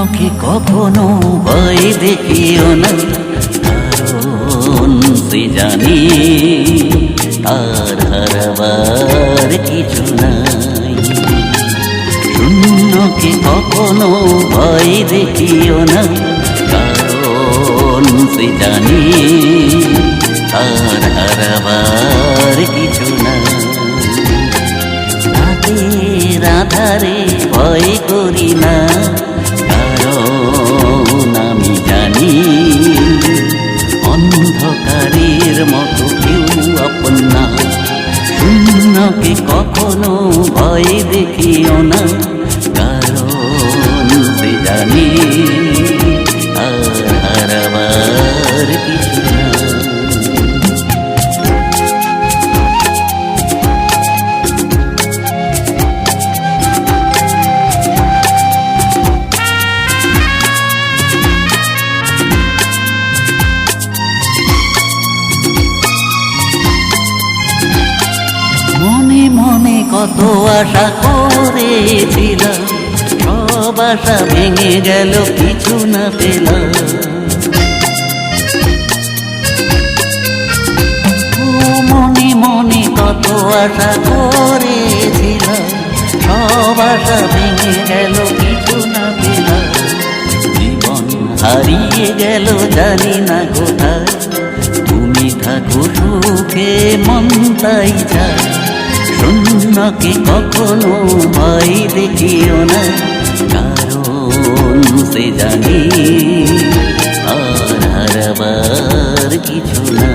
শূন্যকে কখনো ভয় দেখিও না, কারণ সে জানি তার হারাবার কিছু নাই। শূন্যকে কখনো ভয় দেখিও না, কারণ সে জানি তার হারাবার কিছু নাই। রাতের আধারে ভয় করি না, কারণ আমি জানি অন্ধকারের মতো কেউ আপন না। শূন্যকে কখনো ভয় দেখিও না, কারণ সে জানি আর হারাবার কিছু না। মনে মনে কত আশা করেছিলাম, সব আশা ভেঙে গেল কিছু না পেলাম। মনে মনে কত আশা করেছিলাম, সব আশা ভেঙে গেল কিছু না পেলাম। জীবন হারিয়ে গেল জানি না কোথায়, তুমি থাকো সুখে মন তাই চায়। শূন্যকে কখনো ভয় দেখিও না, কারণ সে জানি আর হারাবার কিছু না।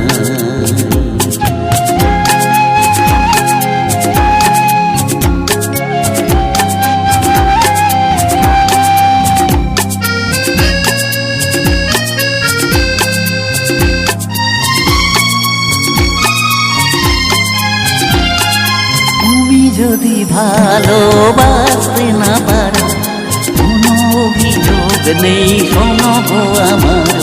যদি ভালোবাসতে না পারো, কোনো অভিযোগ নেই শোনো গো আমার।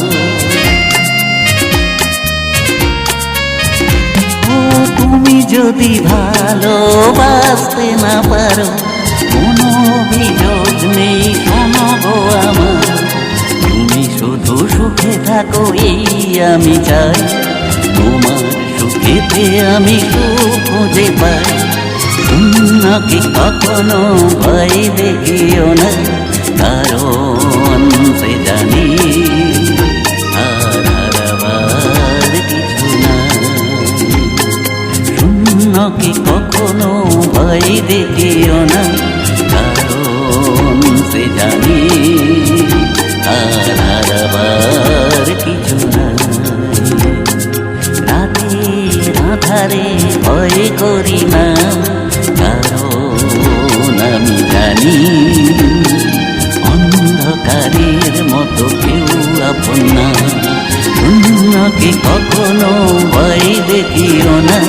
ও তুমি যদি ভালোবাসতে না পারো, কোনো অভিযোগ নেই শোনো গো আমার। তুমি শুধু সুখে থাকো এই আমি চাই, তোমার সুখেতে আমি সুখ খুঁজে পাই। শূন্যকে কখনো ভয় দেখিও না, কারণ সে জানি আর হারাবার কিছু না। শূন্যকে কখনো ভয় দেখিও না, কারণ সে জানি আর হারাবার কিছু না। রাতের আধারে ভয় করি না, কারণ আমি জানি অন্ধকারের মতো কেউ আপন না। শূন্যকে কখনো ভয় দেখিও না,